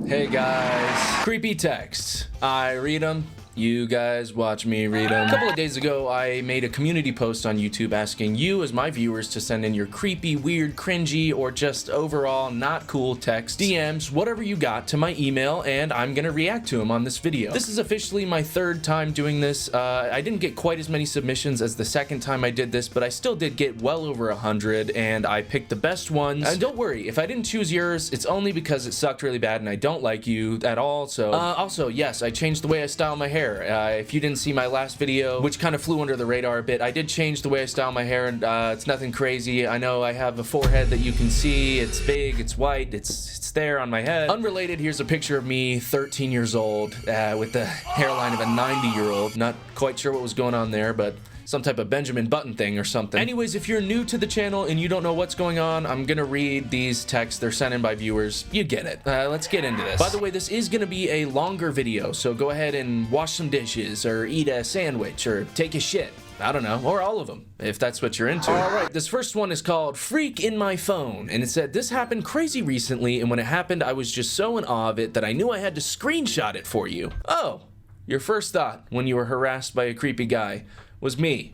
Hey guys, creepy texts. I read them. You guys watch me read them. A couple of days ago, I made a community post on YouTube asking you as my viewers to send in your creepy, weird, cringy, or just overall not cool text, DMs, whatever you got to my email, and I'm gonna react to them on this video. This is officially my third time doing this. I didn't get quite as many submissions as the second time I did this, but I still did get well over 100, and I picked the best ones. And don't worry, if I didn't choose yours, it's only because it sucked really bad and I don't like you at all, so. Also, yes, I changed the way I style my hair. If you didn't see my last video, which kind of flew under the radar a bit, I did change the way I style my hair, and it's nothing crazy. I know I have a forehead that you can see. It's big, it's white, it's there on my head. Unrelated, here's a picture of me, 13 years old, with the hairline of a 90-year-old. Not quite sure what was going on there, but some type of Benjamin Button thing or something. Anyways, if you're new to the channel and you don't know what's going on, I'm gonna read these texts. They're sent in by viewers. You get it. Let's get into this. By the way, this is gonna be a longer video, so go ahead and wash some dishes or eat a sandwich or take a shit. I don't know, or all of them, if that's what you're into. All right, this first one is called Freak in My Phone, and it said, this happened crazy recently, and when it happened, I was just so in awe of it that I knew I had to screenshot it for you. Oh, your first thought when you were harassed by a creepy guy was me.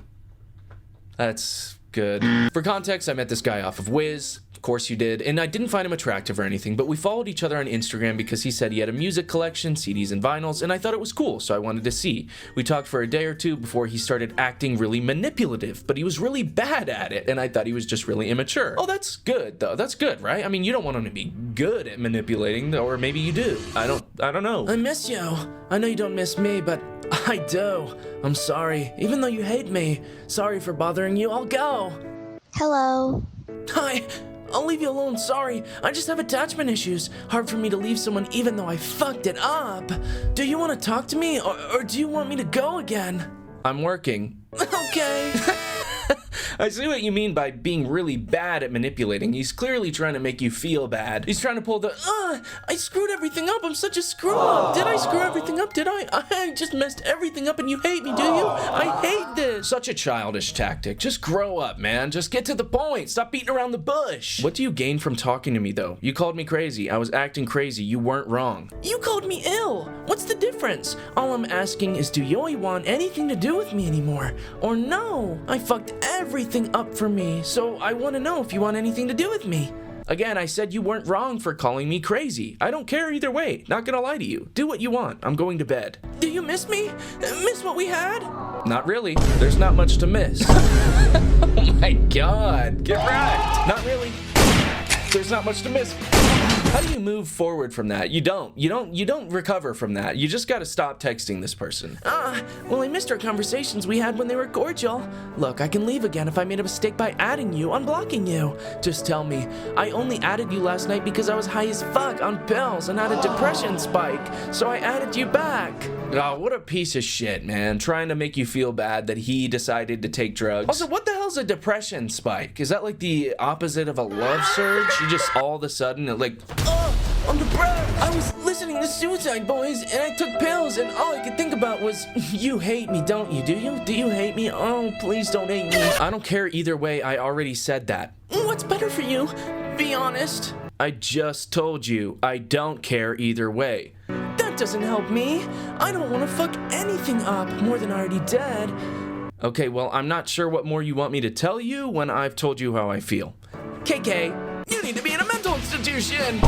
That's good. For context, I met this guy off of Wiz. Of course you did. And I didn't find him attractive or anything, but we followed each other on Instagram because he said he had a music collection, CDs and vinyls, and I thought it was cool, so I wanted to see. We talked for a day or two before he started acting really manipulative, but he was really bad at it, and I thought he was just really immature. Oh, that's good, though. That's good, right? I mean, you don't want him to be good at manipulating, or maybe you do. I don't know. I miss you. I know you don't miss me, but I do. I'm sorry. Even though you hate me, sorry for bothering you. I'll go. Hello. Hi. I'll leave you alone, sorry. I just have attachment issues. Hard for me to leave someone even though I fucked it up. Do you want to talk to me, or do you want me to go again? I'm working. Okay. I see what you mean by being really bad at manipulating. He's clearly trying to make you feel bad. He's trying to pull the, I screwed everything up. I'm such a screw up. Did I screw everything up? Did I? I just messed everything up and you hate me, do you? I hate this. Such a childish tactic. Just grow up, man. Just get to the point. Stop beating around the bush. What do you gain from talking to me, though? You called me crazy. I was acting crazy. You weren't wrong. You called me ill. What's the difference? All I'm asking is, do you want anything to do with me anymore? Or no? I fucked everything up for me, so I want to know if you want anything to do with me. Again, I said you weren't wrong for calling me crazy. I don't care either way. Not gonna lie to you. Do what you want. I'm going to bed. Do you miss me? Miss what we had? Not really. There's not much to miss. Oh my god. Get right. Not really. There's not much to miss. How do you move forward from that? You don't recover from that. You just gotta stop texting this person. Well, I missed our conversations we had when they were cordial. Look, I can leave again if I made a mistake by adding you, unblocking you. Just tell me. I only added you last night because I was high as fuck on pills and had a depression spike, so I added you back. Oh, what a piece of shit, man. Trying to make you feel bad that he decided to take drugs. Also, what the hell's a depression spike? Is that like the opposite of a love surge? You just all of a sudden, I'm depressed. I was listening to Suicide Boys and I took pills and all I could think about was, you hate me, don't you? Do you? Do you hate me? Oh, please don't hate me. I don't care either way. I already said that. What's better for you? Be honest. I just told you I don't care either way. That doesn't help me. I don't want to fuck anything up more than I already did. Okay, well, I'm not sure what more you want me to tell you when I've told you how I feel. KK, you need to be in a mental institution.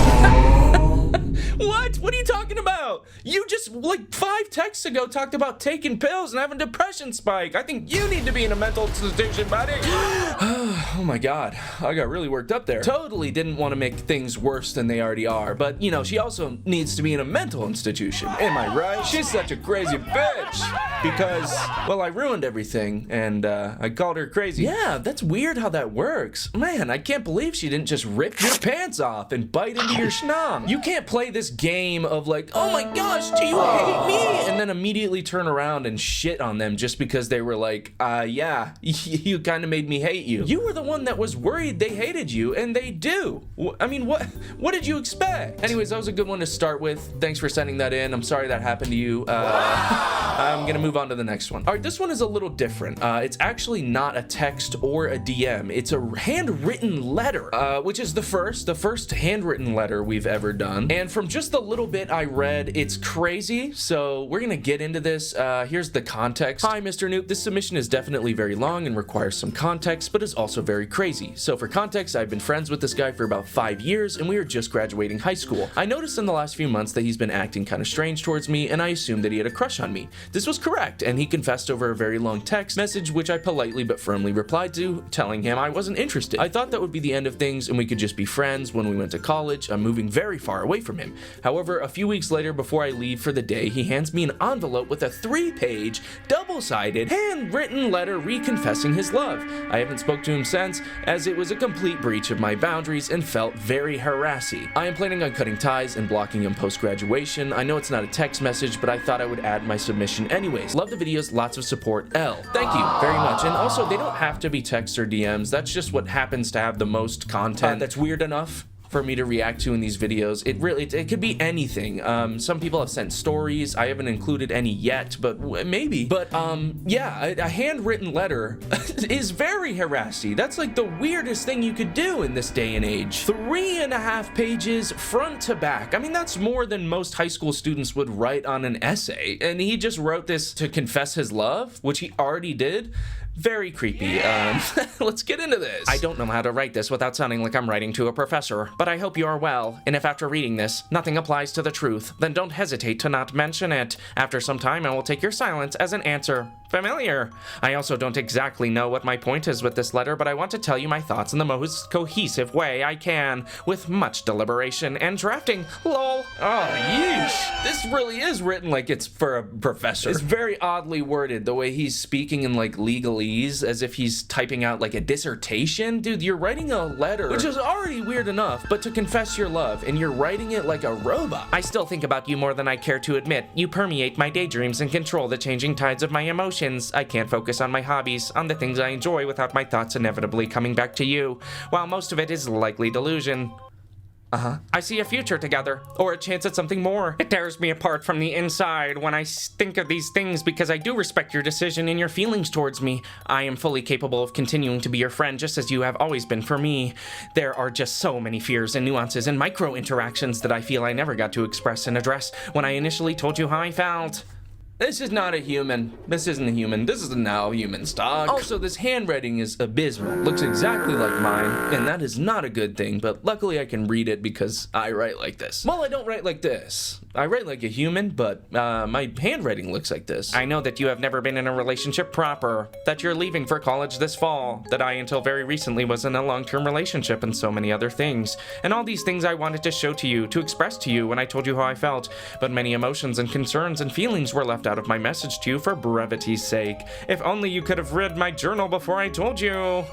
What? What are you talking about? You just, like, 5 texts ago talked about taking pills and having a depression spike. I think you need to be in a mental institution, buddy. Oh my god. I got really worked up there. Totally didn't want to make things worse than they already are, but, you know, she also needs to be in a mental institution. Am I right? She's such a crazy bitch. Because, well, I ruined everything, and, I called her crazy. Yeah, that's weird how that works. Man, I can't believe she didn't just rip your pants off and bite into your schnoz. You can't play this game of like, oh my gosh, do you hate me? And then immediately turn around and shit on them just because they were like, yeah, you kind of made me hate you. You were the one that was worried they hated you, and they do. I mean, what did you expect? Anyways, that was a good one to start with. Thanks for sending that in. I'm sorry that happened to you. I'm gonna move on to the next one. All right, this one is a little different. It's actually not a text or a DM. It's a handwritten letter, which is the first handwritten letter we've ever done. And from just the little bit I read, it's crazy, so we're gonna get into this. Here's the context. Hi, Mr. Noop. This submission is definitely very long and requires some context, but is also very crazy. So for context, I've been friends with this guy for about 5 years, and we are just graduating high school. I noticed in the last few months that he's been acting kind of strange towards me, and I assumed that he had a crush on me. This was correct, and he confessed over a very long text message, which I politely but firmly replied to, telling him I wasn't interested. I thought that would be the end of things, and we could just be friends. When we went to college, I'm moving very far away from him. However, a few weeks later, before I leave for the day, he hands me an envelope with a 3-page, double-sided, handwritten letter reconfessing his love. I haven't spoke to him since, as it was a complete breach of my boundaries and felt very harassy. I am planning on cutting ties and blocking him post-graduation. I know it's not a text message, but I thought I would add my submission anyways. Love the videos, lots of support, L. Thank you very much. And also, they don't have to be text or DMs. That's just what happens to have the most content that's weird enough for me to react to in these videos. It could be anything. Some people have sent stories. I haven't included any yet, but maybe. But yeah, a handwritten letter is very harassy. That's like the weirdest thing you could do in this day and age. 3.5 pages front to back. I mean, that's more than most high school students would write on an essay. And he just wrote this to confess his love, which he already did. Very creepy. Let's get into this. I don't know how to write this without sounding like I'm writing to a professor, but I hope you are well, and if after reading this, nothing applies to the truth, then don't hesitate to not mention it. After some time, I will take your silence as an answer. Familiar. I also don't exactly know what my point is with this letter, but I want to tell you my thoughts in the most cohesive way I can, with much deliberation and drafting. Lol. Oh, yeesh. This really is written like it's for a professor. It's very oddly worded, the way he's speaking in like legalese, as if he's typing out like a dissertation. Dude, you're writing a letter, which is already weird enough, but to confess your love, and you're writing it like a robot. I still think about you more than I care to admit. You permeate my daydreams and control the changing tides of my emotions. I can't focus on my hobbies, on the things I enjoy, without my thoughts inevitably coming back to you, while most of it is likely delusion. I see a future together, or a chance at something more. It tears me apart from the inside when I think of these things, because I do respect your decision and your feelings towards me. I am fully capable of continuing to be your friend, just as you have always been for me. There are just so many fears and nuances and micro interactions that I feel I never got to express and address when I initially told you how I felt. This is not a human. This isn't a human. This is now a human stock. Also, this handwriting is abysmal. Looks exactly like mine, and that is not a good thing, but luckily I can read it because I write like this. Well, I don't write like this. I write like a human, but my handwriting looks like this. I know that you have never been in a relationship proper, that you're leaving for college this fall, that I until very recently was in a long-term relationship, and so many other things. And all these things I wanted to show to you, to express to you when I told you how I felt, but many emotions and concerns and feelings were left out of my message to you for brevity's sake. If only you could have read my journal before I told you.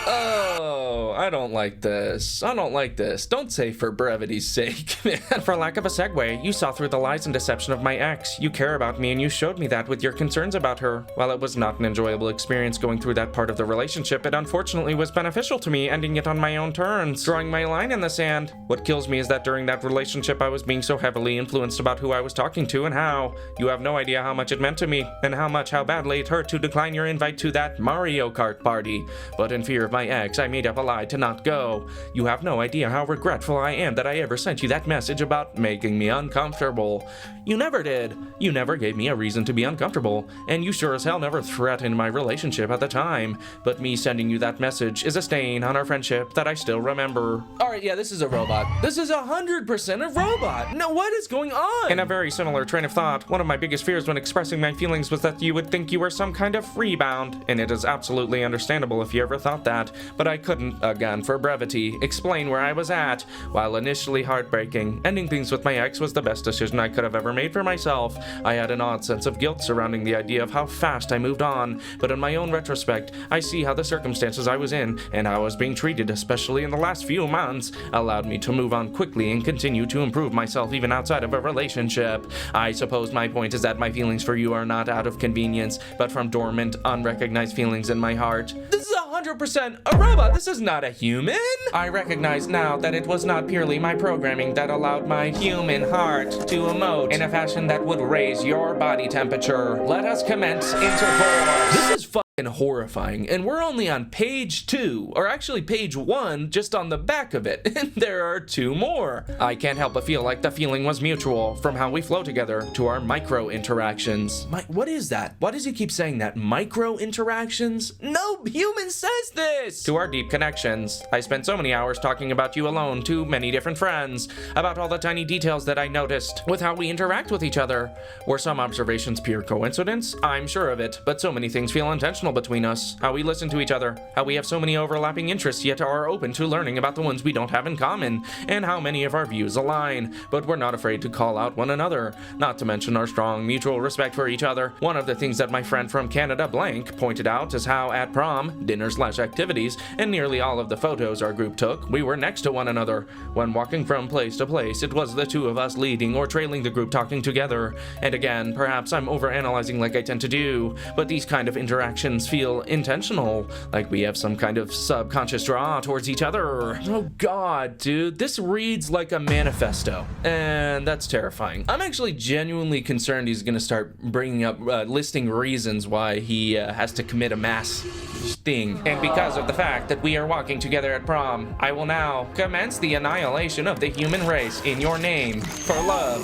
Oh, I don't like this. I don't like this. Don't say for brevity's sake, man. For lack of a segue, you saw through the lies and deception of my ex. You care about me and you showed me that with your concerns about her. While it was not an enjoyable experience going through that part of the relationship, it unfortunately was beneficial to me, ending it on my own terms, drawing my line in the sand. What kills me is that during that relationship I was being so heavily influenced about who I was talking to and how. You have no idea how much it meant to me, and how badly it hurt to decline your invite to that Mario Kart party. But in fear of my ex, I made up a lie to not go. You have no idea how regretful I am that I ever sent you that message about making me uncomfortable. You never did. You never gave me a reason to be uncomfortable, and you sure as hell never threatened my relationship at the time. But me sending you that message is a stain on our friendship that I still remember. Alright, yeah, this is a robot. This is 100% a robot. No, what is going on? In a very similar train of thought, one of my biggest fears when expressing my feelings was that you would think you were some kind of rebound, and it is absolutely understandable if you ever thought that. But I couldn't, again for brevity, explain where I was at. While initially heartbreaking, ending things with my ex was the best decision I could have ever made for myself. I had an odd sense of guilt surrounding the idea of how fast I moved on, but in my own retrospect, I see how the circumstances I was in and how I was being treated, especially in the last few months, allowed me to move on quickly and continue to improve myself even outside of a relationship. I suppose my point is that my feelings for you are not out of convenience, but from dormant, unrecognized feelings in my heart. This is 100% a robot. This is not a human. I recognize now that it was not purely my programming that allowed my human heart to emote in a fashion that would raise your body temperature. Let us commence intercourse. This is horrifying, and we're only on page 2, or actually page 1, just on the back of it, and there are 2 more. I can't help but feel like the feeling was mutual, from how we flow together to our micro interactions. What is that? Why does he keep saying that? Micro interactions? No human says this! To our deep connections. I spent so many hours talking about you alone to many different friends, about all the tiny details that I noticed with how we interact with each other. Were some observations pure coincidence? I'm sure of it, but so many things feel intentional between us. How we listen to each other, how we have so many overlapping interests yet are open to learning about the ones we don't have in common, and how many of our views align, but we're not afraid to call out one another, not to mention our strong mutual respect for each other. One of the things that my friend from Canada, Blank, pointed out is how at prom, dinner/activities, and nearly all of the photos our group took, we were next to one another. When walking from place to place, it was the two of us leading or trailing the group talking together. And again, perhaps I'm overanalyzing like I tend to do, but these kind of interactions feel intentional, like we have some kind of subconscious draw towards each other. Oh god, dude, this reads like a manifesto, and that's terrifying. I'm actually genuinely concerned he's gonna start bringing up, listing reasons why he has to commit a mass sting. And because of the fact that we are walking together at prom, I will now commence the annihilation of the human race in your name, for love.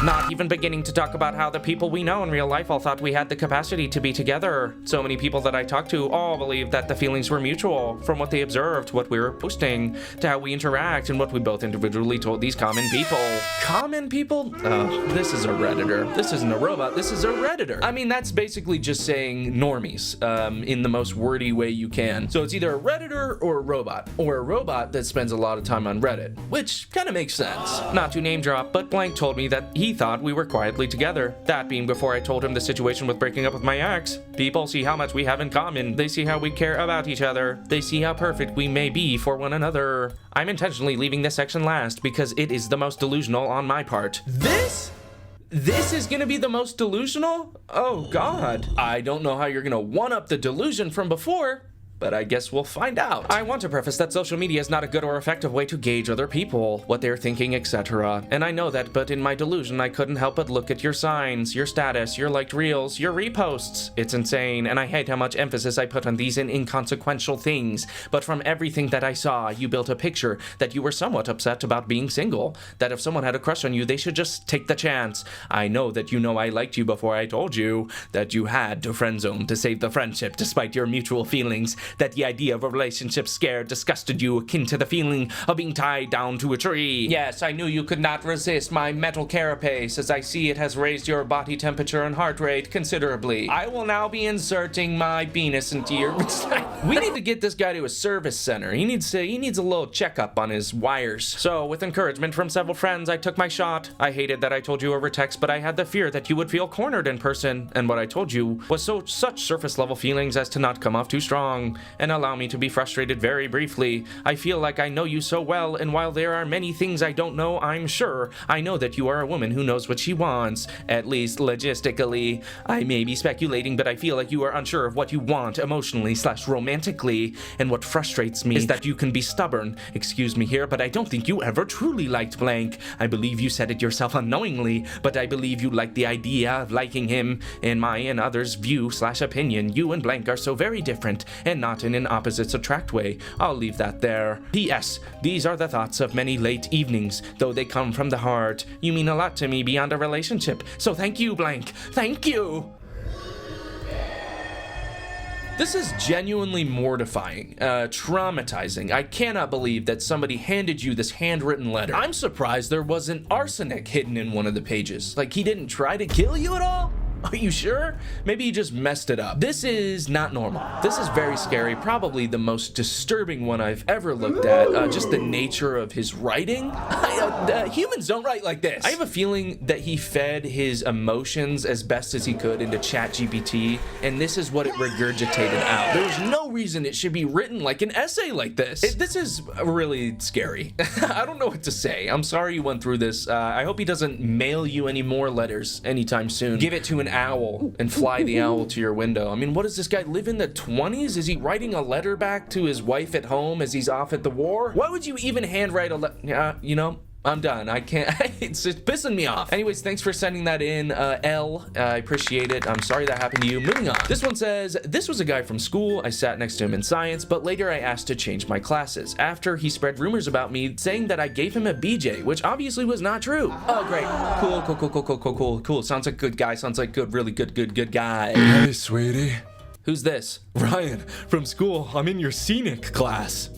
Not even beginning to talk about how the people we know in real life all thought we had the capacity to be together. So many people that I talked to all believed that the feelings were mutual, from what they observed, what we were posting, to how we interact, and what we both individually told these common people. Common people? Oh, this is a Redditor. This isn't a robot, this is a Redditor. I mean, that's basically just saying normies, in the most wordy way you can. So it's either a Redditor or a robot that spends a lot of time on Reddit, which kind of makes sense. Not to name drop, but Blank told me that he thought we were quietly together. That being before I told him the situation with breaking up with my ex. People see how much we have in common. They see how we care about each other. They see how perfect we may be for one another. I'm intentionally leaving this section last because it is the most delusional on my part. This is gonna be the most delusional? Oh god. I don't know how you're gonna one-up the delusion from before, but I guess we'll find out. I want to preface that social media is not a good or effective way to gauge other people, what they're thinking, etc. And I know that, but in my delusion, I couldn't help but look at your signs, your status, your liked reels, your reposts. It's insane, and I hate how much emphasis I put on these inconsequential things. But from everything that I saw, you built a picture that you were somewhat upset about being single, that if someone had a crush on you, they should just take the chance. I know that you know I liked you before I told you, that you had to friend zone to save the friendship despite your mutual feelings, that the idea of a relationship scared, disgusted you, akin to the feeling of being tied down to a tree. Yes, I knew you could not resist my metal carapace, as I see it has raised your body temperature and heart rate considerably. I will now be inserting my penis into your... We need to get this guy to a service center. He needs a little checkup on his wires. So, with encouragement from several friends, I took my shot. I hated that I told you over text, but I had the fear that you would feel cornered in person, and what I told you was such surface level feelings as to not come off too strong. And allow me to be frustrated very briefly. I feel like I know you so well, and while there are many things I don't know, I'm sure I know that you are a woman who knows what she wants, at least logistically. I may be speculating, but I feel like you are unsure of what you want emotionally/romantically, and what frustrates me is that you can be stubborn. Excuse me here, but I don't think you ever truly liked Blank. I believe you said it yourself unknowingly, but I believe you liked the idea of liking him. In my and others' view/opinion, you and Blank are so very different, and not in an opposites attract way. I'll leave that there. P.S. These are the thoughts of many late evenings, though they come from the heart. You mean a lot to me beyond a relationship, so thank you, Blank. Thank you! This is genuinely mortifying, traumatizing. I cannot believe that somebody handed you this handwritten letter. I'm surprised there wasn't arsenic hidden in one of the pages. Like, he didn't try to kill you at all? Are you sure? Maybe he just messed it up. This is not normal. This is very scary, probably the most disturbing one I've ever looked at. Just the nature of his writing. Humans don't write like this. I have a feeling that he fed his emotions as best as he could into ChatGPT, and this is what it regurgitated out. There was no reason it should be written like an essay like this. This is really scary. I don't know what to say. I'm sorry you went through this. I hope he doesn't mail you any more letters anytime soon. Give it to an owl and fly the owl to your window. I mean, what does this guy live in the 20s? Is he writing a letter back to his wife at home as he's off at the war? Why would you even handwrite a letter? You know, I'm done. I can't. It's just pissing me off. Anyways, thanks for sending that in, L. I appreciate it. I'm sorry that happened to you. Moving on. This one says, this was a guy from school. I sat next to him in science, but later I asked to change my classes. After he spread rumors about me saying that I gave him a BJ, which obviously was not true. Oh, great. Cool. Sounds like a good guy. Sounds like good guy. Hey, sweetie. Who's this? Ryan, from school. I'm in your Scenic Class.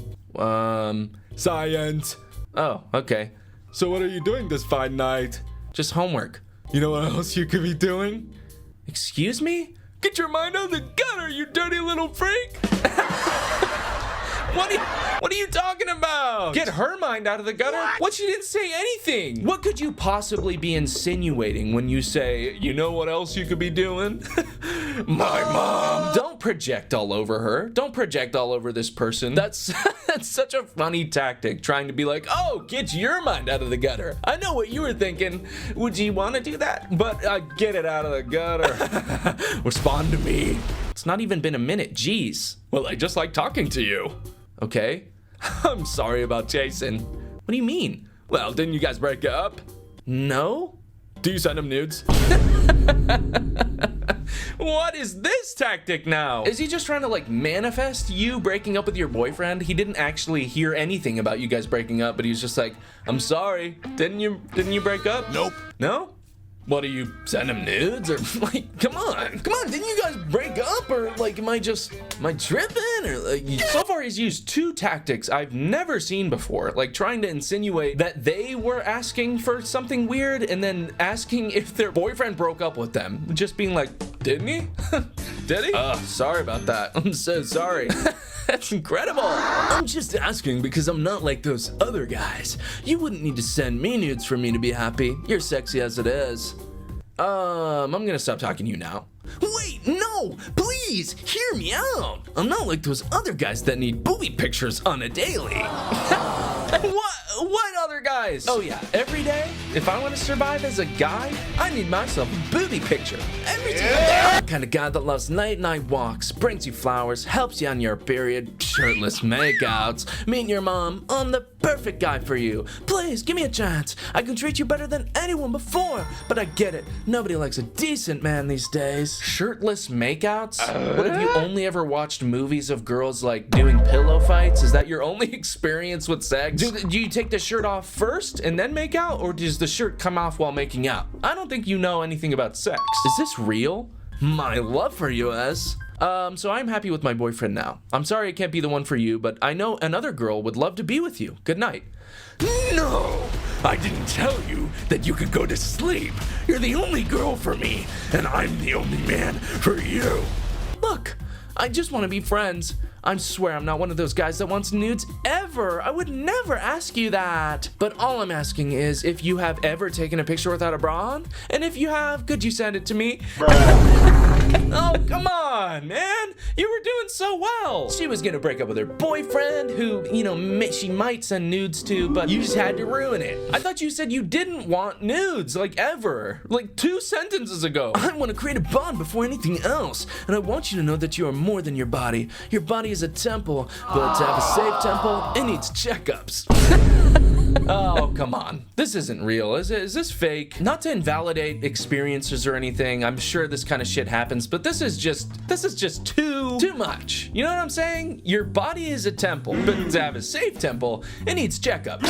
Science. Oh, okay. So what are you doing this fine night? Just homework. You know what else you could be doing? Excuse me? Get your mind out of the gutter, you dirty little freak! What are you talking about? Get her mind out of the gutter? What? She didn't say anything. What could you possibly be insinuating when you say, you know what else you could be doing? My mom. Don't project all over her. Don't project all over this person. That's such a funny tactic, trying to be like, oh, get your mind out of the gutter. I know what you were thinking. Would you want to do that? But get it out of the gutter. Respond to me. It's not even been a minute. Jeez. Well, I just like talking to you. Okay. I'm sorry about Jason. What do you mean? Well, didn't you guys break up? No. Do you send him nudes? What is this tactic now? Is he just trying to like manifest you breaking up with your boyfriend? He didn't actually hear anything about you guys breaking up, but he was just like, I'm sorry. Didn't you break up? Nope. No? What, do you send him nudes? Or like, come on, didn't you guys break up? Or like, am I tripping? Or like, so far he's used two tactics I've never seen before, like trying to insinuate that they were asking for something weird and then asking if their boyfriend broke up with them. Just being like, didn't he? Did he? Sorry about that. I'm so sorry. That's incredible. I'm just asking because I'm not like those other guys. You wouldn't need to send me nudes for me to be happy. You're sexy as it is. I'm gonna stop talking to you now. Wait, no, please, hear me out. I'm not like those other guys that need booby pictures on a daily. What other guys? Oh yeah, every day, if I want to survive as a guy, I need myself a booby picture. Every single day. The kind of guy that loves night walks, brings you flowers, helps you on your period, shirtless makeouts, meeting your mom. I'm the perfect guy for you. Please, give me a chance. I can treat you better than anyone before. But I get it, nobody likes a decent man these days. Shirtless makeouts? What, have you only ever watched movies of girls like doing pillow fights? Is that your only experience with sex? Do you take the shirt off first and then make out, or does the shirt come off while making out? I don't think you know anything about sex. Is this real? My love for you is. So I'm happy with my boyfriend now. I'm sorry I can't be the one for you, but I know another girl would love to be with you. Good night. No, I didn't tell you that you could go to sleep. You're the only girl for me, and I'm the only man for you. Look, I just want to be friends. I swear I'm not one of those guys that wants nudes ever. I would never ask you that. But all I'm asking is if you have ever taken a picture without a bra on, and if you have, could you send it to me? Oh, come on, man. You were doing so well. She was gonna break up with her boyfriend, who, you know, she might send nudes to, but you just had to ruin it. I thought you said you didn't want nudes, like ever. Like 2 sentences ago. I want to create a bond before anything else, and I want you to know that you are more than your body. Your body is a temple, but to have a safe temple, it needs checkups. Oh, come on. This isn't real, is it? Is this fake? Not to invalidate experiences or anything. I'm sure this kind of shit happens, but this is just too much. You know what I'm saying? Your body is a temple, but to have a safe temple, it needs checkups.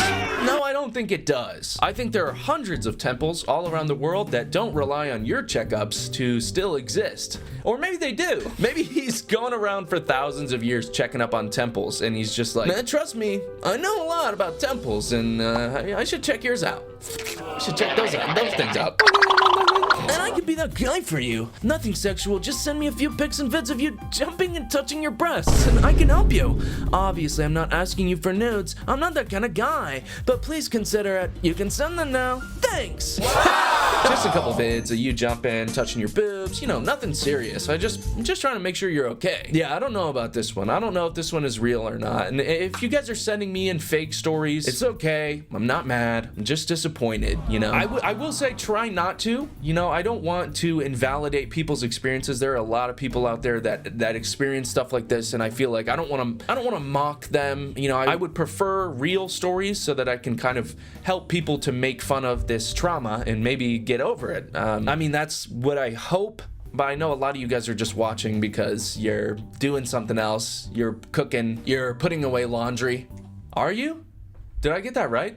No, I don't think it does. I think there are hundreds of temples all around the world that don't rely on your checkups to still exist. Or maybe they do. Maybe he's going around for thousands of years checking up on temples, and he's just like, man, trust me, I know a lot about temples, and I should check yours out. I should check those things out. And I could be that guy for you. Nothing sexual, just send me a few pics and vids of you jumping and touching your breasts, and I can help you. Obviously, I'm not asking you for nudes. I'm not that kind of guy. But please consider it. You can send them now. Thanks. Wow. Just a couple vids of you jumping, touching your boobs, you know, nothing serious. I'm just trying to make sure you're okay. Yeah, I don't know about this one. I don't know if this one is real or not. And if you guys are sending me in fake stories, it's okay. I'm not mad. I'm just disappointed, you know. I will say try not to. You know, I don't want to invalidate people's experiences. There are a lot of people out there that experience stuff like this, and I feel like I don't want to mock them. You know, I would prefer real stories so that I can kind of help people to make fun of this trauma and maybe get over it. I mean, that's what I hope. But I know a lot of you guys are just watching because you're doing something else. You're cooking. You're putting away laundry. Are you? Did I get that right?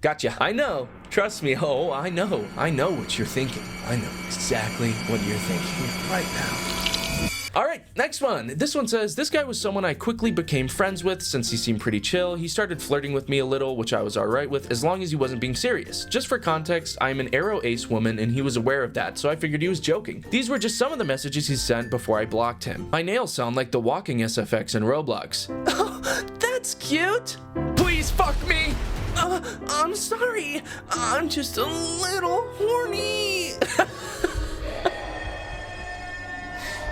Gotcha. I know. Trust me. Oh, I know. I know what you're thinking. I know exactly what you're thinking right now. All right, next one. This one says, this guy was someone I quickly became friends with since he seemed pretty chill. He started flirting with me a little, which I was all right with, as long as he wasn't being serious. Just for context, I'm an aro ace woman, and he was aware of that, so I figured he was joking. These were just some of the messages he sent before I blocked him. My nails sound like the walking SFX in Roblox. Oh, that's cute. Please fuck me. I'm sorry. I'm just a little horny.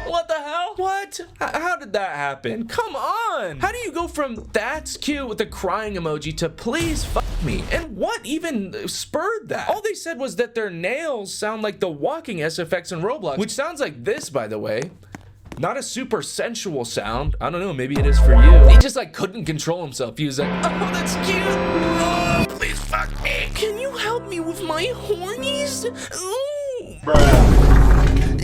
What the hell? What? How did that happen? Come on! How do you go from that's cute with the crying emoji to please fuck me? And what even spurred that? All they said was that their nails sound like the walking SFX in Roblox, which sounds like this, by the way. Not a super sensual sound. I don't know, maybe it is for you. He just like couldn't control himself. He was like, oh, that's cute. Oh, please fuck me. Can you help me with my hornies? Ooh.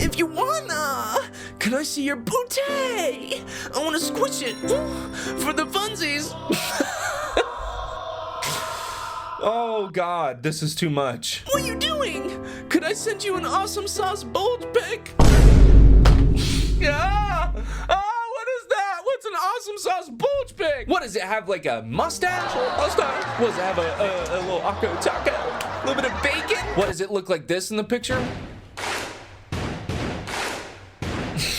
If you wanna, can I see your booty? I wanna squish it for the funsies. Oh God, this is too much. What are you doing? Could I send you an awesome sauce bulge pic? Yeah. Oh, what is that? What's an awesome sauce bulge pic? What does it have, like a mustache? Mustache? What does it have, a little Akko taco? A little bit of bacon? What does it look like this in the picture?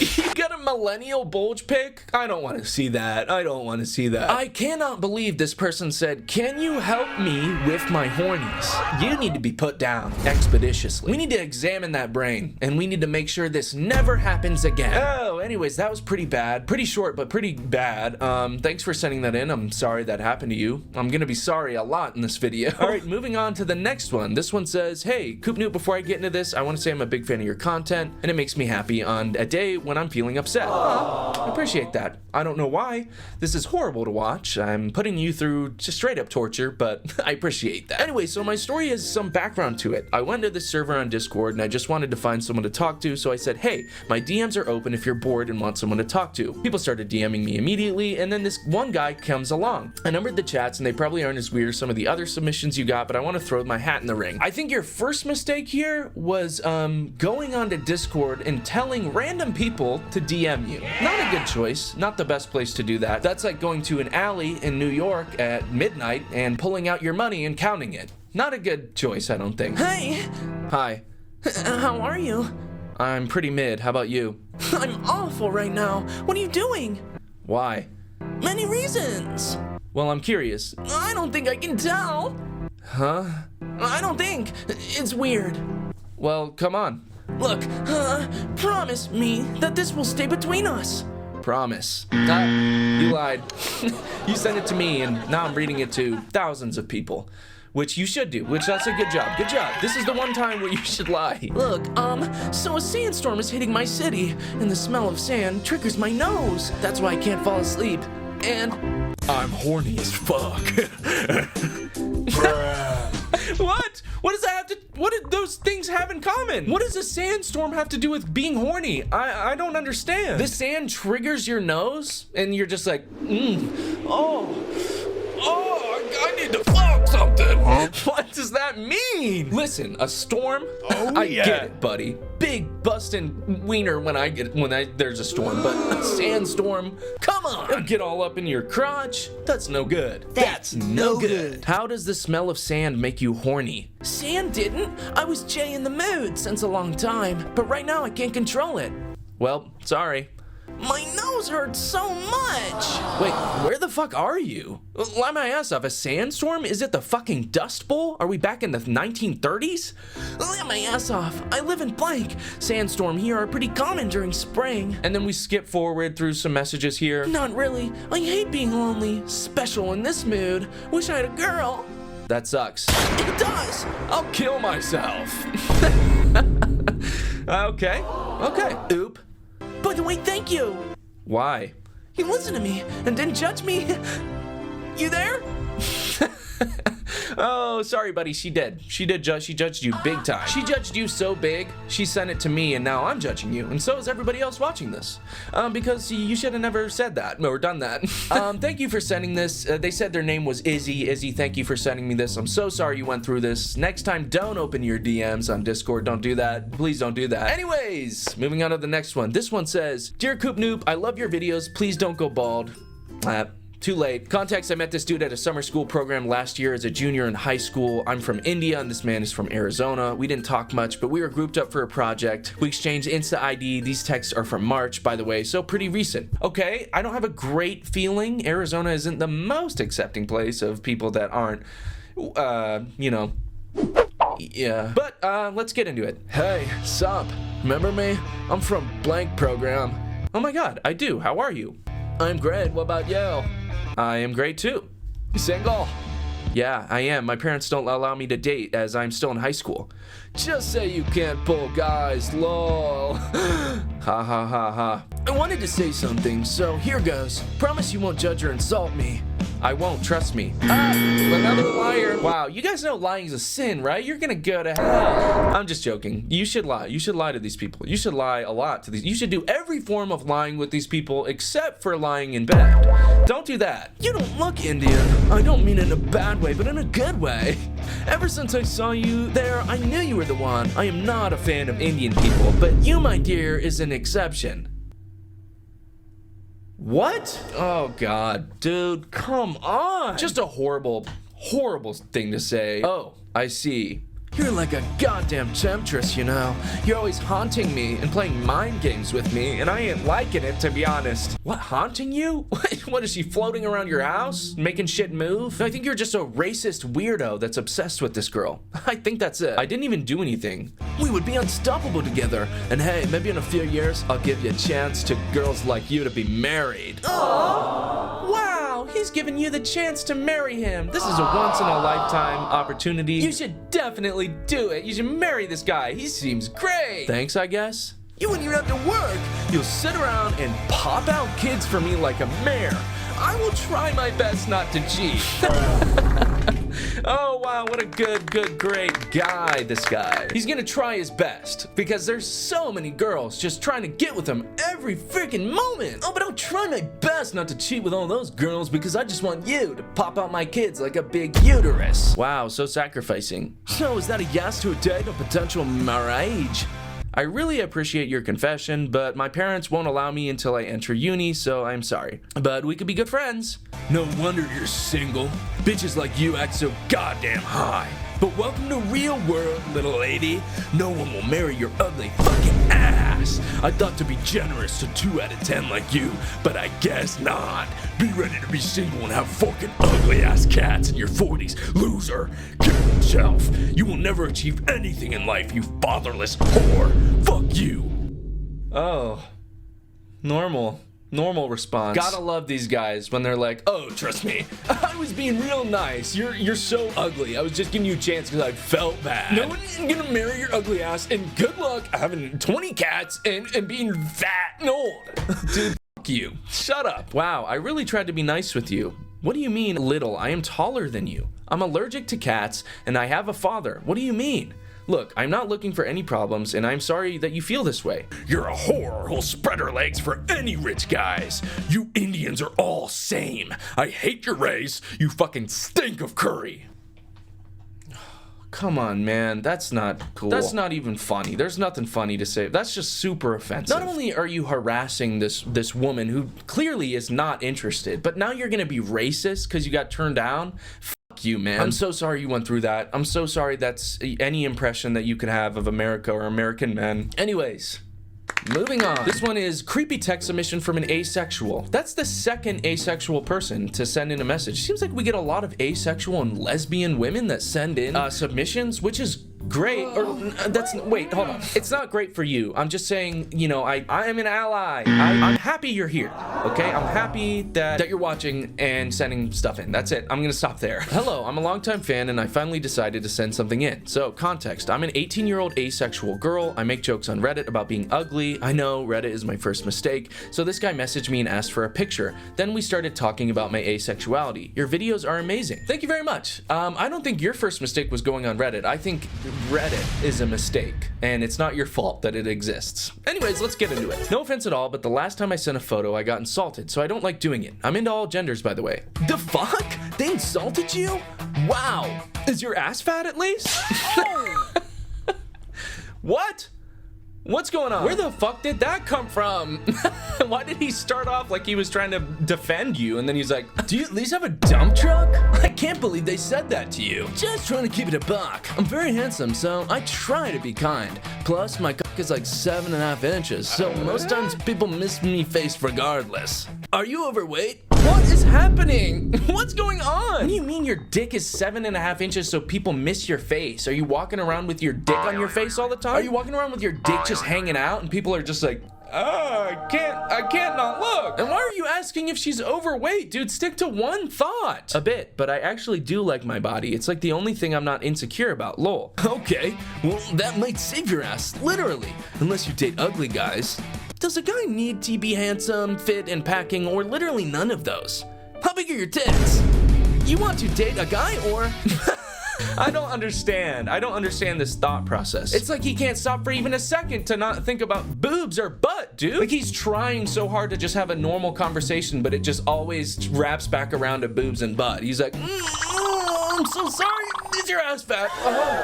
You got a millennial bulge pic? I don't want to see that. I don't want to see that. I cannot believe this person said, can you help me with my hornies? You need to be put down expeditiously. We need to examine that brain, and we need to make sure this never happens again. Oh, anyways, that was pretty bad. Pretty short, but pretty bad. Thanks for sending that in. I'm sorry that happened to you. I'm gonna be sorry a lot in this video. All right, moving on to the next one. This one says, hey, CoopNoop, before I get into this, I want to say I'm a big fan of your content, and it makes me happy on a day when I'm feeling upset. I appreciate that. I don't know why. This is horrible to watch. I'm putting you through just straight up torture, but I appreciate that. Anyway, so my story has some background to it. I went to this server on Discord and I just wanted to find someone to talk to, so I said, hey, my DMs are open if you're bored and want someone to talk to. People started DMing me immediately, and then this one guy comes along. I numbered the chats, and they probably aren't as weird as some of the other submissions you got, but I want to throw my hat in the ring. I think your first mistake here was going onto Discord and telling random people to DM you. Not a good choice. Not the best place to do that. That's like going to an alley in New York at midnight and pulling out your money and counting it. Not a good choice, I don't think. Hey! Hi. How are you? I'm pretty mid. How about you? I'm awful right now. What are you doing? Why? Many reasons. Well, I'm curious. I don't think I can tell. Huh? I don't think. It's weird. Well, come on. Look, promise me that this will stay between us. Promise. You lied. You sent it to me, and now I'm reading it to thousands of people. Which you should do, which that's a good job. Good job. This is the one time where you should lie. Look, so a sandstorm is hitting my city, and the smell of sand triggers my nose. That's why I can't fall asleep. And I'm horny as fuck. What? What does that have to, what do those things have in common? What does a sandstorm have to do with being horny? I don't understand. The sand triggers your nose, and you're just like, I need to fuck something. Huh? What does that mean? Listen, a storm, I get it, buddy. Big bustin' wiener when there's a storm, but a sandstorm, come on. It'll get all up in your crotch. That's no good. That's no good. How does the smell of sand make you horny? Sand didn't. I was Jay in the mood since a long time, but right now I can't control it. Well, sorry. My nose! nose hurts so much. Wait, where the fuck are you? Lie my ass off. A sandstorm? Is it the fucking Dust Bowl? Are we back in the 1930s? Lie my ass off. I live in blank. Sandstorm here are pretty common during spring. And then we skip forward through some messages here. Not really. I hate being lonely. Special in this mood. Wish I had a girl. That sucks. It does. I'll kill myself. Okay. Oop. By the way, thank you. Why? You listened to me and didn't judge me. You there? Oh, sorry, buddy. She did. She judged you big time. She judged you so big, she sent it to me, and now I'm judging you. And so is everybody else watching this. Because you should have never said that or done that. Thank you for sending this. They said their name was Izzy. Izzy, thank you for sending me this. I'm so sorry you went through this. Next time, don't open your DMs on Discord. Don't do that. Please don't do that. Anyways, moving on to the next one. This one says, Dear CoopNoop, I love your videos. Please don't go bald. Too late. Context, I met this dude at a summer school program last year as a junior in high school. I'm from India and this man is from Arizona. We didn't talk much, but we were grouped up for a project. We exchanged Insta ID. These texts are from March, by the way, so pretty recent. Okay, I don't have a great feeling. Arizona isn't the most accepting place of people that aren't, yeah. But, let's get into it. Hey, sup? Remember me? I'm from blank program. Oh my god, I do. How are you? I'm great. What about you? I am great too. You single? Yeah, I am. My parents don't allow me to date as I'm still in high school. Just say you can't pull guys, lol. Ha ha ha ha. I wanted to say something, so here goes. Promise you won't judge or insult me. I won't, trust me. Another liar. Wow, you guys know lying is a sin, right? You're gonna go to hell. I'm just joking. You should lie. You should lie to these people. You should lie a lot to these. You should do every form of lying with these people except for lying in bed. Don't do that. You don't look Indian. I don't mean in a bad way, but in a good way. Ever since I saw you there, I knew you were the one. I am not a fan of Indian people, but you, my dear, is an exception. What? Oh god, dude, come on. Just a horrible thing to say. Oh, I see. You're like a goddamn temptress, you know. You're always haunting me and playing mind games with me, and I ain't liking it, to be honest. What, haunting you? What, is she floating around your house, making shit move? I think you're just a racist weirdo that's obsessed with this girl. I think that's it. I didn't even do anything. We would be unstoppable together, and hey, maybe in a few years, I'll give you a chance to girls like you to be married. Aww. Wow, he's giving you the chance to marry him. This is a once-in-a-lifetime opportunity. You should definitely do it. You should marry this guy. He seems great. Thanks, I guess. You wouldn't even have to work. You'll sit around and pop out kids for me like a mare. I will try my best not to cheat. Oh, wow, what a great guy, this guy. He's gonna try his best, because there's so many girls just trying to get with him every freaking moment. Oh, but I'll try my best not to cheat with all those girls, because I just want you to pop out my kids like a big uterus. Wow, so sacrificing. So, is that a yes to a date or potential marriage? I really appreciate your confession, but my parents won't allow me until I enter uni, so I'm sorry. But we could be good friends. No wonder you're single. Bitches like you act so goddamn high. But welcome to real world, little lady. No one will marry your ugly fucking ass. I thought to be generous to 2 out of 10 like you, but I guess not. Be ready to be single and have fucking ugly ass cats in your 40s, loser. Kill yourself. You will never achieve anything in life, you fatherless whore. Fuck you. Oh, normal response. Gotta love these guys when they're like, oh, trust me, I was being real nice. You're so ugly. I was just giving you a chance because I felt bad. No one's gonna marry your ugly ass, and good luck having 20 cats and being fat and old. Dude, fuck you. Shut up. Wow, I really tried to be nice with you. What do you mean, little? I am taller than you. I'm allergic to cats, and I have a father. What do you mean? Look, I'm not looking for any problems, and I'm sorry that you feel this way. You're a whore who'll spread her legs for any rich guys. You Indians are all same. I hate your race. You fucking stink of curry. Come on, man. That's not cool. That's not even funny. There's nothing funny to say. That's just super offensive. Not only are you harassing this woman who clearly is not interested, but now you're gonna be racist because you got turned down? You, man. I'm so sorry you went through that. I'm so sorry that's any impression that you could have of America or American men. Anyways, Moving on. This one is creepy text submission from an asexual. That's the second asexual person to send in a message. Seems like we get a lot of asexual and lesbian women that send in submissions, which is great. Or wait, hold on. It's not great for you. I'm just saying, you know, I am an ally. I'm happy you're here. Okay, I'm happy that you're watching and sending stuff in. That's it. I'm gonna stop there. Hello, I'm a longtime fan and I finally decided to send something in. So context, I'm an 18-year-old asexual girl. I make jokes on Reddit about being ugly. I know Reddit is my first mistake. So this guy messaged me and asked for a picture. Then we started talking about my asexuality. Your videos are amazing. Thank you very much. I don't think your first mistake was going on Reddit. I think Reddit is a mistake, and it's not your fault that it exists. Anyways, let's get into it. No offense at all, but the last time I sent a photo, I got insulted, so I don't like doing it. I'm into all genders, by the way. The fuck? They insulted you? Wow. Is your ass fat at least? What? What's going on? Where the fuck did that come from? Why did he start off like he was trying to defend you and then he's like, do you at least have a dump truck? I can't believe they said that to you. Just trying to keep it a buck. I'm very handsome, so I try to be kind. Plus, my cock is like 7.5 inches, so most times people miss me face regardless. Are you overweight? What is happening? What's going on? What do you mean your dick is 7.5 inches so people miss your face? Are you walking around with your dick on your face all the time? Are you walking around with your dick just hanging out and people are just like, oh, I can't not look. And why are you asking if she's overweight? Dude, stick to one thought. A bit, but I actually do like my body. It's like the only thing I'm not insecure about, lol. Okay, well, that might save your ass, literally. Unless you date ugly guys. Does a guy need to be handsome, fit, and packing, or literally none of those? How big are your tits? You want to date a guy, or... I don't understand. I don't understand this thought process. It's like he can't stop for even a second to not think about boobs or butt, dude. Like he's trying so hard to just have a normal conversation, but it just always wraps back around to boobs and butt. He's like, I'm so sorry. Is your ass fat?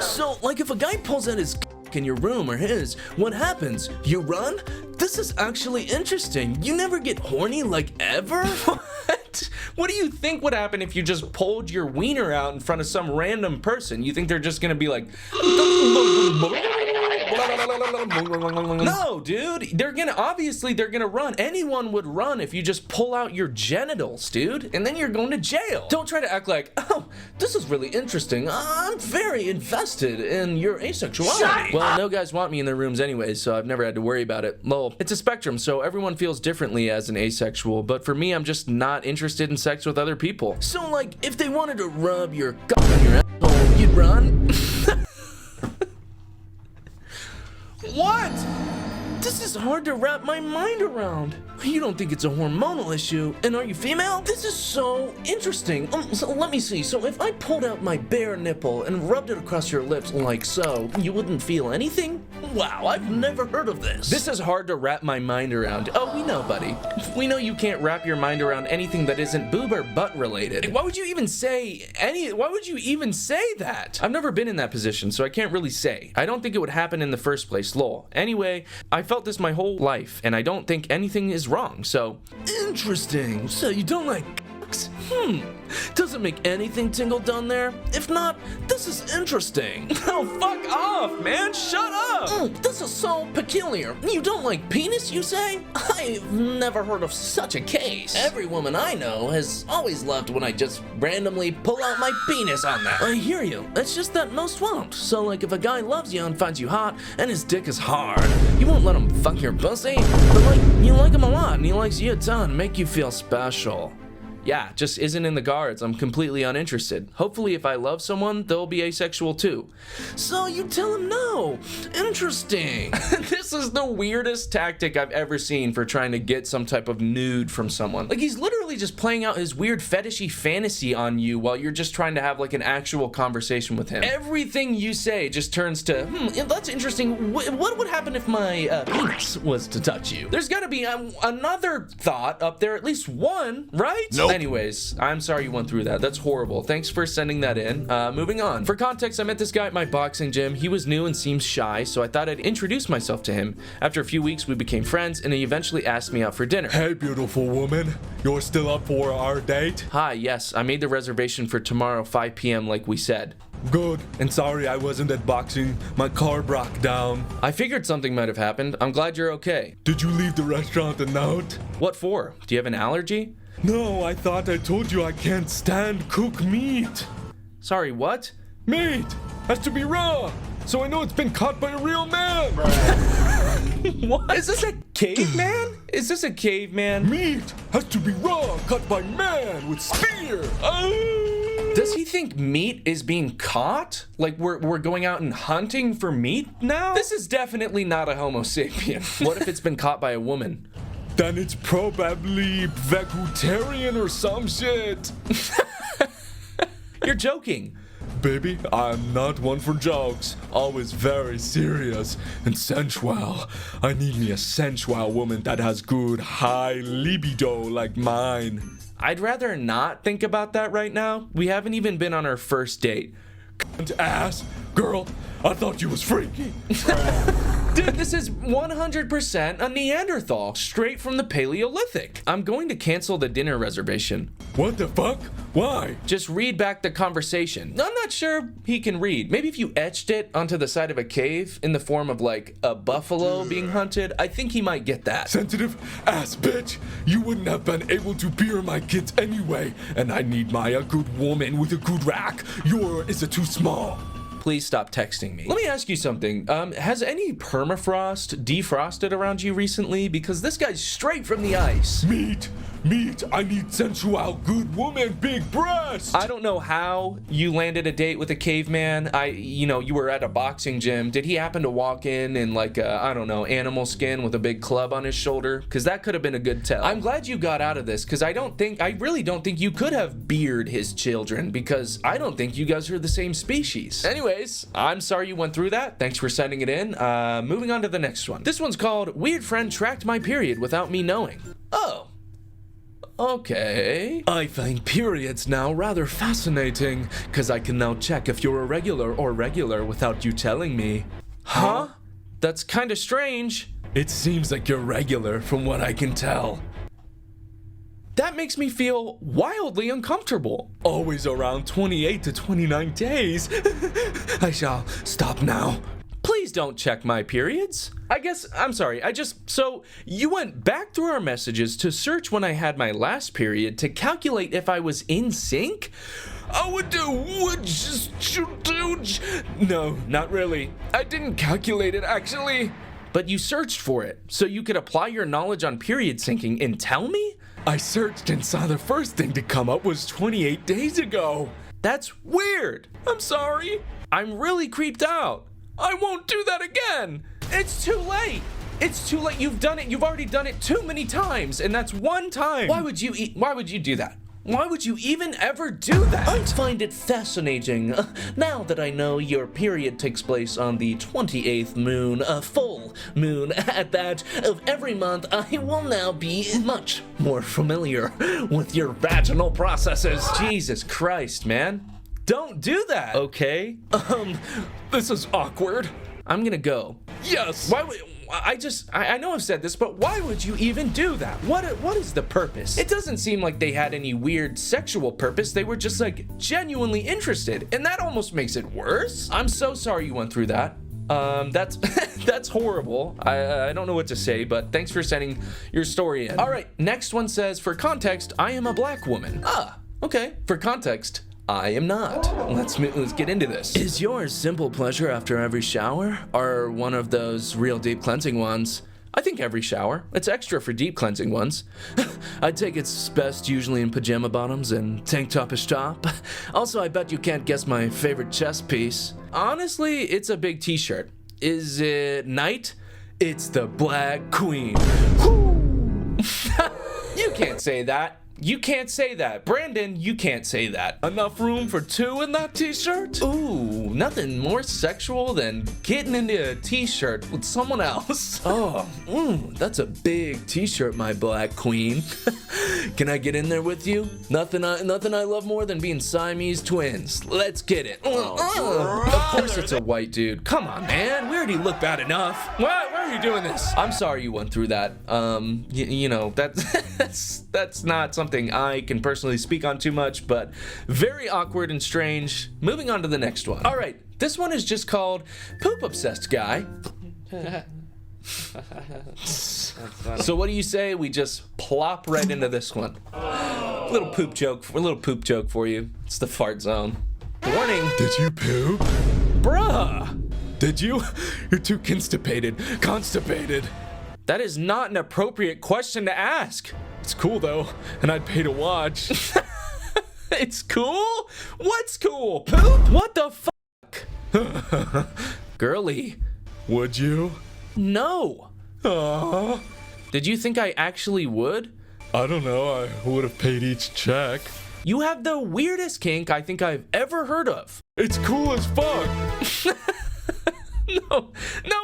So, like if a guy pulls out his in your room or his, what happens? You run? This is actually interesting. You never get horny, like, ever? What? What do you think would happen if you just pulled your wiener out in front of some random person? You think they're just gonna be like... No, dude. They're gonna run. Anyone would run if you just pull out your genitals, dude. And then you're going to jail. Don't try to act like, oh, this is really interesting. I'm very invested in your asexuality. Well, no guys want me in their rooms anyways, so I've never had to worry about it. Lol. It's a spectrum, so everyone feels differently as an asexual, but for me, I'm just not interested in sex with other people. So, like, if they wanted to rub your cock on your asshole, you'd run? What? This is hard to wrap my mind around. You don't think it's a hormonal issue, and are you female? This is so interesting. So let me see. So if I pulled out my bare nipple and rubbed it across your lips like so, you wouldn't feel anything? Wow, I've never heard of this. This is hard to wrap my mind around. Oh, we know, buddy. We know you can't wrap your mind around anything that isn't boob or butt related. Why would you even say that? I've never been in that position, so I can't really say. I don't think it would happen in the first place, lol. Anyway, I felt this my whole life, and I don't think anything is wrong, so... Interesting. So you don't like cocks? Does it make anything tingle down there? If not, this is interesting. Oh, fuck off, man. Shut up. This is so peculiar. You don't like penis, you say? I've never heard of such a case. Every woman I know has always loved when I just randomly pull out my penis on them. I hear you. It's just that most won't. So, like, if a guy loves you and finds you hot and his dick is hard, you won't let him fuck your pussy? But, like, you like him a lot and he likes you a ton, make you feel special. Yeah, just isn't in the cards. I'm completely uninterested. Hopefully if I love someone, they'll be asexual too. So you tell him no. Interesting. This is the weirdest tactic I've ever seen for trying to get some type of nude from someone. Like he's literally just playing out his weird fetishy fantasy on you while you're just trying to have like an actual conversation with him. Everything you say just turns to, that's interesting. What would happen if my penis was to touch you? There's gotta be another thought up there, at least one, right? Nope. Anyways, I'm sorry you went through that. That's horrible. Thanks for sending that in. Moving on. For context, I met this guy at my boxing gym. He was new and seems shy, so I thought I'd introduce myself to him. After a few weeks, we became friends, and he eventually asked me out for dinner. Hey, beautiful woman. You're still up for our date? Hi, yes. I made the reservation for tomorrow, 5 p.m. like we said. Good. And sorry I wasn't at boxing. My car broke down. I figured something might have happened. I'm glad you're okay. Did you leave the restaurant a note? What for? Do you have an allergy? No, I thought I told you I can't stand cooked meat. Sorry, what? Meat has to be raw, so I know it's been caught by a real man. What? Is this a caveman? Is this a caveman? Meat has to be raw, cut by man with spear. Does he think meat is being caught? Like we're going out and hunting for meat now? This is definitely not a Homo sapien. What if it's been caught by a woman? Then it's probably vegetarian or some shit. You're joking. Baby, I'm not one for jokes. Always very serious and sensual. I need me a sensual woman that has good high libido like mine. I'd rather not think about that right now. We haven't even been on our first date. Ass, girl, I thought you was freaky. Dude, this is 100% a Neanderthal, straight from the Paleolithic. I'm going to cancel the dinner reservation. What the fuck? Why? Just read back the conversation. I'm not sure he can read. Maybe if you etched it onto the side of a cave in the form of like a buffalo being hunted, I think he might get that. Sensitive ass bitch. You wouldn't have been able to bear my kids anyway. And I need a good woman with a good rack. Your is a too small. Please stop texting me. Let me ask you something. Has any permafrost defrosted around you recently? Because this guy's straight from the ice. Meat. I need sensual, good woman, big breast. I don't know how you landed a date with a caveman. You were at a boxing gym. Did he happen to walk in like a, I don't know, animal skin with a big club on his shoulder? Because that could have been a good tell. I'm glad you got out of this because I really don't think you could have beard his children because I don't think you guys are the same species. Anyways, I'm sorry you went through that. Thanks for sending it in. Moving on to the next one. This one's called Weird Friend Tracked My Period Without Me Knowing. Oh. Okay. I find periods now rather fascinating, because I can now check if you're irregular or regular without you telling me. Huh? That's kind of strange. It seems like you're regular from what I can tell. That makes me feel wildly uncomfortable. Always around 28 to 29 days. I shall stop now. Please don't check my periods. So you went back through our messages to search when I had my last period to calculate if I was in sync? No, not really. I didn't calculate it, actually. But you searched for it, so you could apply your knowledge on period syncing and tell me? I searched and saw the first thing to come up was 28 days ago. That's weird. I'm sorry. I'm really creeped out. I won't do that again. It's too late. It's too late. You've done it. You've already done it too many times, and that's one time. Why would you do that? Why would you even ever do that? I find it fascinating. Now that I know your period takes place on the 28th moon, a full moon at that, of every month, I will now be much more familiar with your vaginal processes. Jesus Christ, man. Don't do that, okay? This is awkward. I'm gonna go. Yes. Why would I know I've said this, but why would you even do that? What is the purpose? It doesn't seem like they had any weird sexual purpose. They were just like genuinely interested, and that almost makes it worse. I'm so sorry you went through that. That's that's horrible. I don't know what to say, but thanks for sending your story in. All right, next one says, for context, I am a black woman. Ah, okay. For context, I am not. Let's get into this. Is yours simple pleasure after every shower, or one of those real deep cleansing ones? I think every shower. It's extra for deep cleansing ones. I take it's best usually in pajama bottoms and tank topish top. Also, I bet you can't guess my favorite chest piece. Honestly, it's a big t-shirt. Is it night? It's the Black Queen. You can't say that. You can't say that. Brandon, you can't say that. Enough room for two in that t-shirt? Ooh, nothing more sexual than getting into a t-shirt with someone else. Oh, that's a big t-shirt, my Black Queen. Can I get in there with you? Nothing I love more than being Siamese twins. Let's get it. Of course it's a white dude. Come on, man. We already look bad enough. Why are you doing this? I'm sorry you went through that. That's not something something I can personally speak on too much, but very awkward and strange. Moving on to the next one. All right, this one is just called Poop Obsessed Guy. So what do you say we just plop right into this one? Little poop joke for you. It's the fart zone. Warning. Did you poop? Bruh. Did you? You're too constipated. That is not an appropriate question to ask. It's cool though, and I'd pay to watch. It's cool? What's cool? Poop? What the fuck? Girly. Would you? No. Aww. Did you think I actually would? I don't know, I would have paid each check. You have the weirdest kink I think I've ever heard of. It's cool as fuck. No,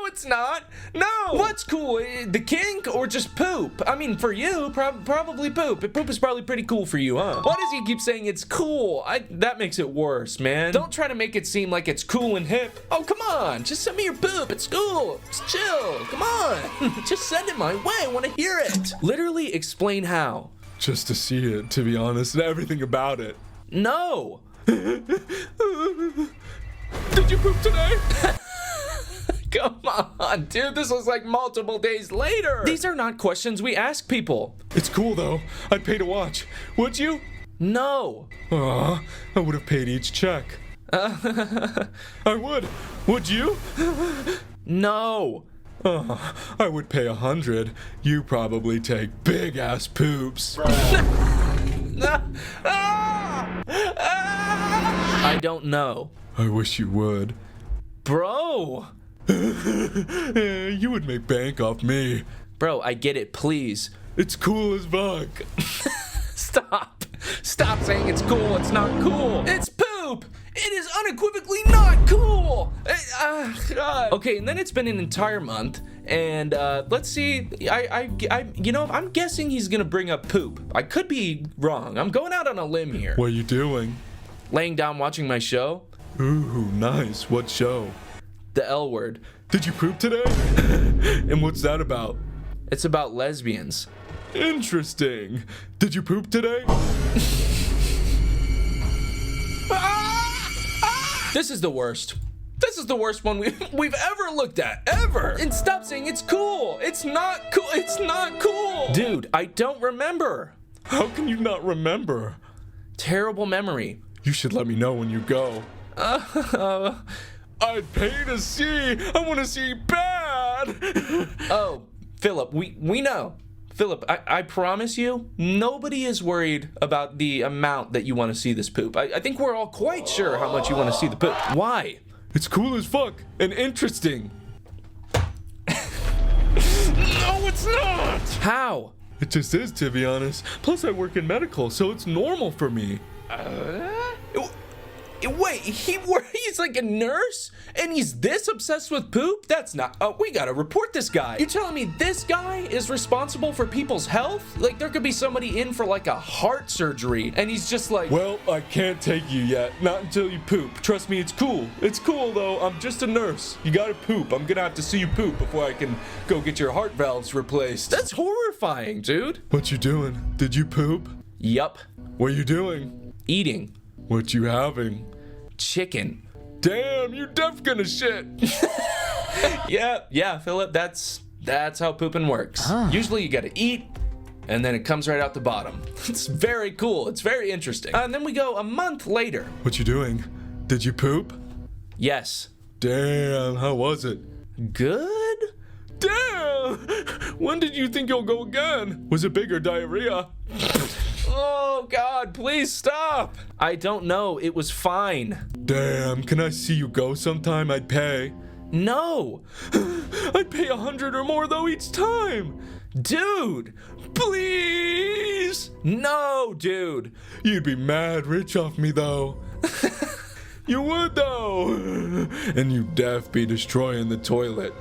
it's not. No. What's cool? The kink or just poop? I mean, for you, probably poop. Poop is probably pretty cool for you, huh? Why does he keep saying it's cool? That makes it worse, man. Don't try to make it seem like it's cool and hip. Oh, come on. Just send me your poop. It's cool. It's chill. Come on. Just send it my way. I want to hear it. Literally explain how. Just to see it, to be honest, and everything about it. No. Did you poop today? Come on, dude, this was like multiple days later. These are not questions we ask people. It's cool though. I'd pay to watch. Would you? No. I would have paid each check. I would. Would you? No. I would pay 100. You probably take big ass poops. I don't know. I wish you would. Bro. You would make bank off me. Bro, I get it, please. It's cool as fuck. Stop saying it's cool. It's not cool. It's poop. It is unequivocally not cool. God. Okay, and then it's been an entire month, and let's see. I'm guessing he's gonna bring up poop. I could be wrong. I'm going out on a limb here. What are you doing? Laying down watching my show. Ooh, nice. What show? The L Word. Did you poop today? And what's that about? It's about lesbians. Interesting. Did you poop today? This is the worst. This is the worst one we've ever looked at, ever. And stop saying it's cool. It's not cool. It's not cool. Dude, I don't remember. How can you not remember? Terrible memory. You should let me know when you go. I'd pay to see. I want to see bad. Oh, Philip, we know. Philip, I promise you, nobody is worried about the amount that you want to see this poop. I think we're all quite sure how much you want to see the poop. Why? It's cool as fuck and interesting. No, it's not! How? It just is, to be honest. Plus, I work in medical, so it's normal for me. Wait, he's like a nurse? And he's this obsessed with poop? That's not... we gotta report this guy. You telling me this guy is responsible for people's health? Like, there could be somebody in for, like, a heart surgery, and he's just like... Well, I can't take you yet. Not until you poop. Trust me, it's cool. It's cool, though. I'm just a nurse. You gotta poop. I'm gonna have to see you poop before I can go get your heart valves replaced. That's horrifying, dude. What you doing? Did you poop? Yup. What you doing? Eating. What you having? Chicken. Damn, you def gonna shit. Yeah, Philip, that's how pooping works. Usually you gotta eat, and then it comes right out the bottom. It's very cool. It's very interesting. And then we go a month later. What you doing? Did you poop? Yes. Damn, how was it? Good? Damn! When did you think you'll go again? Was it big or diarrhea? Oh, God, please stop. I don't know. It was fine. Damn, can I see you go sometime? I'd pay. No. I'd pay 100 or more, though, each time. Dude, please. No, dude. You'd be mad rich off me, though. You would, though. And you'd def be destroying the toilet.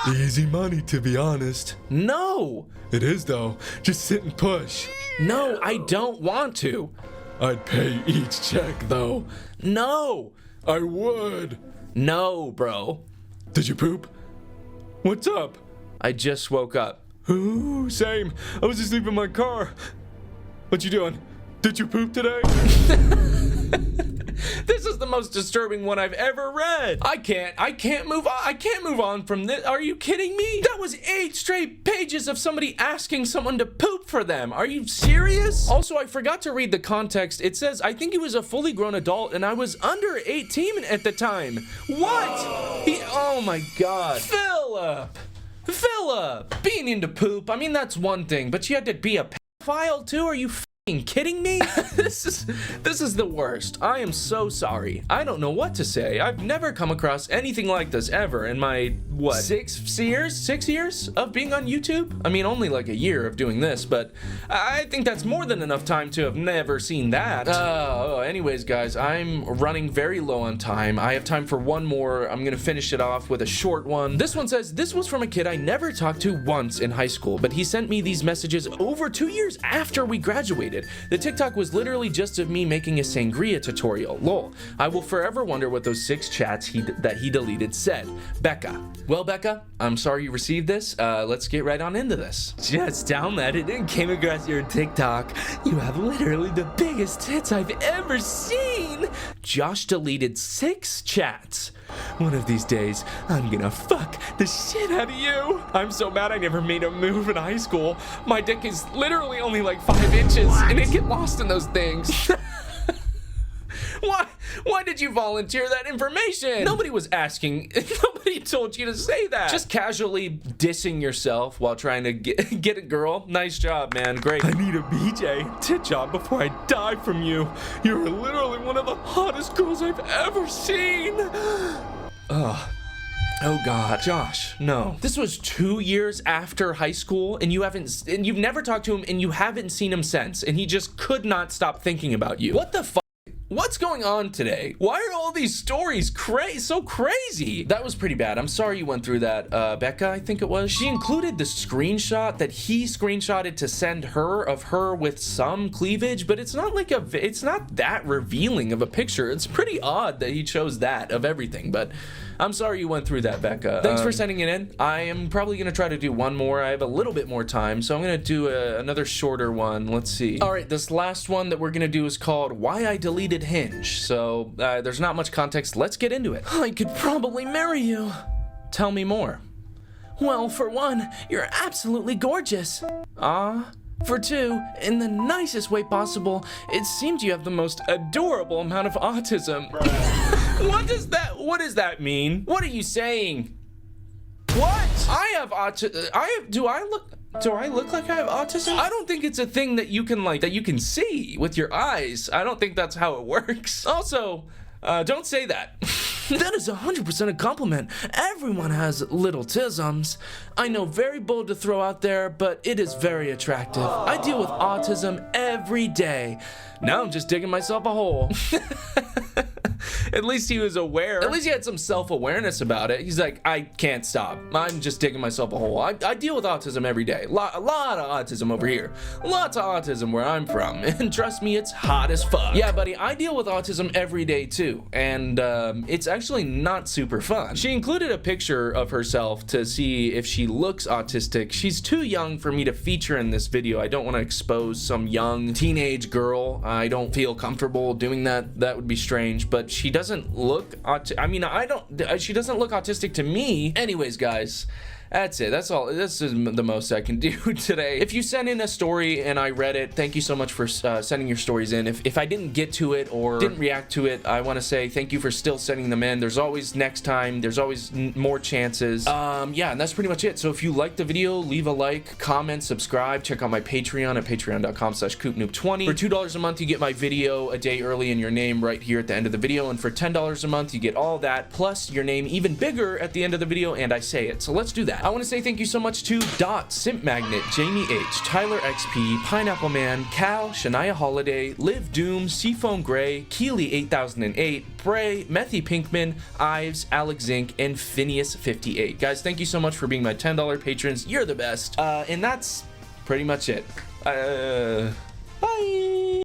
Easy money, to be honest. No. It is, though. Just sit and push. No, I don't want to. I'd pay each check, though. No. I would. No, bro. Did you poop? What's up? I just woke up. Ooh, same. I was asleep in my car. What you doing? Did you poop today? This is the most disturbing one I've ever read. I can't move on. I can't move on from this. Are you kidding me? That was 8 straight pages of somebody asking someone to poop for them. Are you serious? Also, I forgot to read the context. It says, I think he was a fully grown adult and I was under 18 at the time. What? Oh my God. Philip, being into poop, I mean, that's one thing, but you had to be a pedophile too? Are you kidding me? This is the worst. I am so sorry. I don't know what to say. I've never come across anything like this ever in my, what, 6 years of being on YouTube? I mean, only like a year of doing this, but I think that's more than enough time to have never seen that. Anyways, guys, I'm running very low on time. I have time for one more. I'm gonna finish it off with a short one. This one says, this was from a kid I never talked to once in high school, but he sent me these messages over 2 years after we graduated. The TikTok was literally just of me making a Sangria tutorial. Lol. I will forever wonder what those 6 chats that he deleted said. Becca. Well, Becca, I'm sorry you received this. Let's get right on into this. Just downloaded and came across your TikTok. You have literally the biggest tits I've ever seen. Josh deleted 6 chats. One of these days, I'm gonna fuck the shit out of you. I'm so mad I never made a move in high school. My dick is literally only like 5 inches, and it get lost in those things. Why did you volunteer that information? Nobody was asking. Nobody told you to say that. Just casually dissing yourself while trying to get a girl. Nice job, man. Great. I need a BJ tit job before I die from you. You're literally one of the hottest girls I've ever seen. Oh God, Josh, no. This was 2 years after high school, and you've never talked to him, and you haven't seen him since, and he just could not stop thinking about you. What the fuck? What's going on today? Why are all these stories so crazy? That was pretty bad. I'm sorry you went through that. Becca, I think it was. She included the screenshot that he screenshotted to send her of her with some cleavage, but it's not like it's not that revealing of a picture. It's pretty odd that he chose that of everything, but I'm sorry you went through that, Becca. Thanks for sending it in. I am probably gonna try to do one more. I have a little bit more time, so I'm gonna do another shorter one. Let's see. All right, this last one that we're gonna do is called Why I Deleted Hinge. So there's not much context. Let's get into it. I could probably marry you. Tell me more. Well, for one, you're absolutely gorgeous. For 2, in the nicest way possible, it seems you have the most adorable amount of autism. What does that mean? What are you saying? What? I have autism. Do I look like I have autism? I don't think it's a thing that you can see with your eyes. I don't think that's how it works. Also, don't say that. That is 100% a compliment. Everyone has little tisms. I know, very bold to throw out there, but it is very attractive. I deal with autism every day. Now I'm just digging myself a hole. At least he was aware. At least he had some self-awareness about it. He's like, I can't stop. I'm just digging myself a hole. I deal with autism every day. A lot of autism over here. Lots of autism where I'm from. And trust me, it's hot as fuck. Yeah, buddy, I deal with autism every day too. And it's actually not super fun. She included a picture of herself to see if she looks autistic. She's too young for me to feature in this video. I don't want to expose some young teenage girl. I don't feel comfortable doing that. That would be strange, but she doesn't look she doesn't look autistic to me. Anyways, guys, that's it. That's all. This is the most I can do today. If you sent in a story and I read it, thank you so much for sending your stories in. If I didn't get to it or didn't react to it, I want to say thank you for still sending them in. There's always next time. There's always more chances. Yeah, and that's pretty much it. So if you liked the video, leave a like, comment, subscribe. Check out my Patreon at patreon.com/CoopNoop20. For $2 a month, you get my video a day early and your name right here at the end of the video. And for $10 a month, you get all that, plus your name even bigger at the end of the video, and I say it. So let's do that. I want to say thank you so much to Dot, Simp Magnet, Jamie H, Tyler XP, Pineapple Man, Cal, Shania Holiday, Liv Doom, Seafoam Gray, Keely 8008, Bray, Methy Pinkman, Ives, Alex Zink, and Phineas58. Guys, thank you so much for being my $10 patrons. You're the best. And that's pretty much it. Bye.